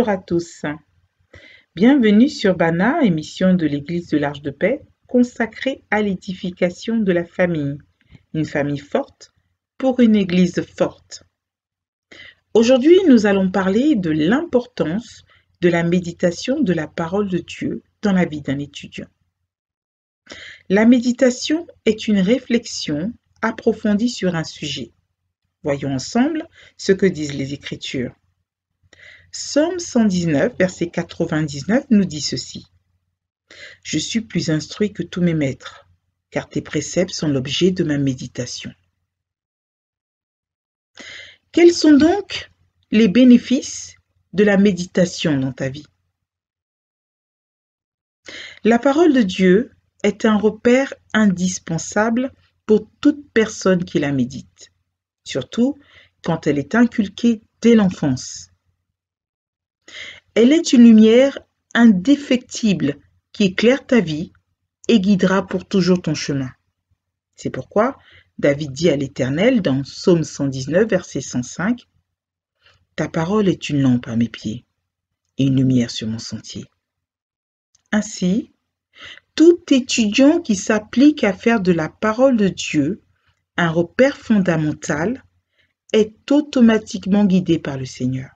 Bonjour à tous. Bienvenue sur Bana, émission de l'Église de l'Arche de Paix, consacrée à l'édification de la famille. Une famille forte pour une Église forte. Aujourd'hui, nous allons parler de l'importance de la méditation de la parole de Dieu dans la vie d'un étudiant. La méditation est une réflexion approfondie sur un sujet. Voyons ensemble ce que disent les Écritures. Psaume 119, verset 99 nous dit ceci. « Je suis plus instruit que tous mes maîtres, car tes préceptes sont l'objet de ma méditation. » Quels sont donc les bénéfices de la méditation dans ta vie? La parole de Dieu est un repère indispensable pour toute personne qui la médite, surtout quand elle est inculquée dès l'enfance. Elle est une lumière indéfectible qui éclaire ta vie et guidera pour toujours ton chemin. C'est pourquoi David dit à l'Éternel dans Psaume 119, verset 105, « Ta parole est une lampe à mes pieds et une lumière sur mon sentier. » Ainsi, tout étudiant qui s'applique à faire de la parole de Dieu un repère fondamental est automatiquement guidé par le Seigneur.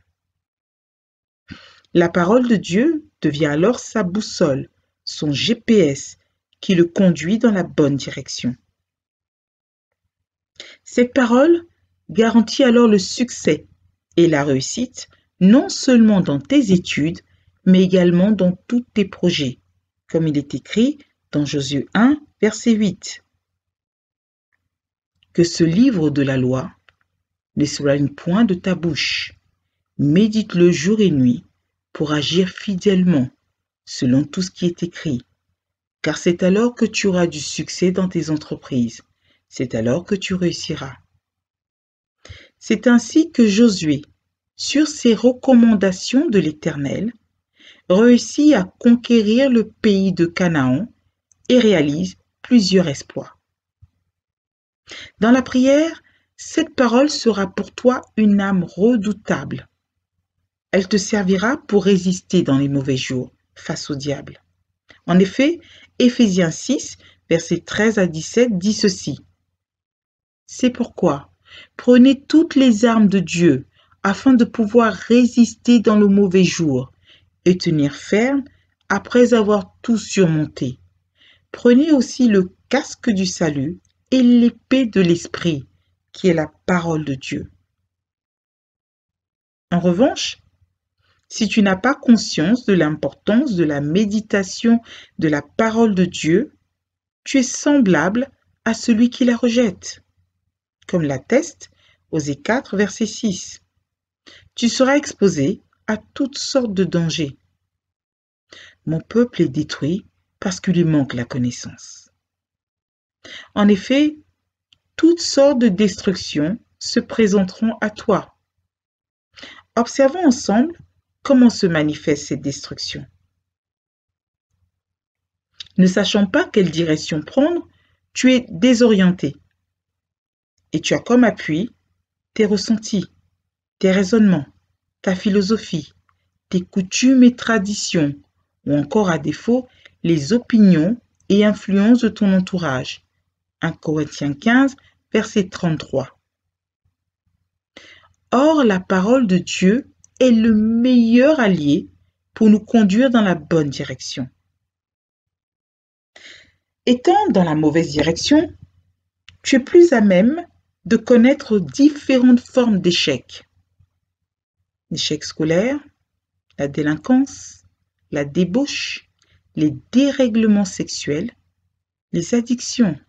La parole de Dieu devient alors sa boussole, son GPS, qui le conduit dans la bonne direction. Cette parole garantit alors le succès et la réussite, non seulement dans tes études, mais également dans tous tes projets, comme il est écrit dans Josué 1, verset 8. Que ce livre de la loi ne s'éloigne point de ta bouche, médite-le jour et nuit, pour agir fidèlement selon tout ce qui est écrit, car c'est alors que tu auras du succès dans tes entreprises, c'est alors que tu réussiras. C'est ainsi que Josué, sur ses recommandations de l'Éternel, réussit à conquérir le pays de Canaan et réalise plusieurs exploits. Dans la prière, cette parole sera pour toi une âme redoutable. Elle te servira pour résister dans les mauvais jours face au diable. En effet, Éphésiens 6, versets 13 à 17 dit ceci. « C'est pourquoi, prenez toutes les armes de Dieu afin de pouvoir résister dans le mauvais jour et tenir ferme après avoir tout surmonté. Prenez aussi le casque du salut et l'épée de l'esprit, qui est la parole de Dieu. » En revanche, si tu n'as pas conscience de l'importance de la méditation de la parole de Dieu, tu es semblable à celui qui la rejette, comme l'atteste Osée 4, verset 6. Tu seras exposé à toutes sortes de dangers. Mon peuple est détruit parce qu'il lui manque la connaissance. En effet, toutes sortes de destructions se présenteront à toi. Observons ensemble comment se manifeste cette destruction. Ne sachant pas quelle direction prendre, tu es désorienté. Et tu as comme appui tes ressentis, tes raisonnements, ta philosophie, tes coutumes et traditions, ou encore à défaut, les opinions et influences de ton entourage. 1 Corinthiens 15, verset 33. Or, la parole de Dieu est le meilleur allié pour nous conduire dans la bonne direction. Étant dans la mauvaise direction, tu es plus à même de connaître différentes formes d'échecs. L'échec scolaire, la délinquance, la débauche, les dérèglements sexuels, les addictions.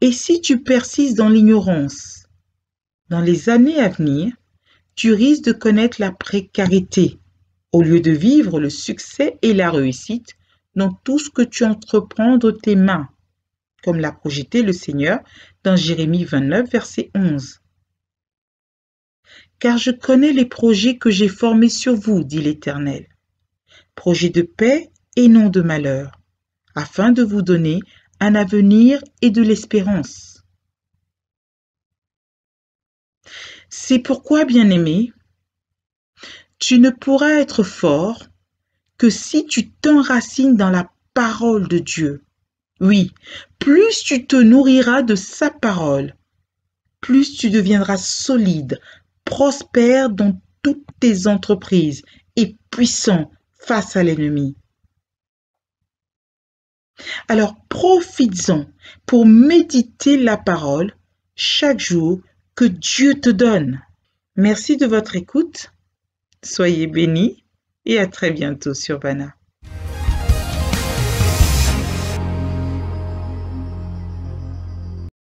Et si tu persistes dans l'ignorance, dans les années à venir, tu risques de connaître la précarité au lieu de vivre le succès et la réussite dans tout ce que tu entreprends de tes mains, comme l'a projeté le Seigneur dans Jérémie 29, verset 11. « Car je connais les projets que j'ai formés sur vous, dit l'Éternel, projets de paix et non de malheur, afin de vous donner un avenir et de l'espérance. » C'est pourquoi, bien-aimés, Tu ne pourras être fort que si tu t'enracines dans la parole de Dieu. Oui, plus tu te nourriras de sa parole, plus tu deviendras solide, prospère dans toutes tes entreprises et puissant face à l'ennemi. Alors profites-en pour méditer la parole chaque jour que Dieu te donne. Merci de votre écoute. Soyez bénis et à très bientôt sur Vana.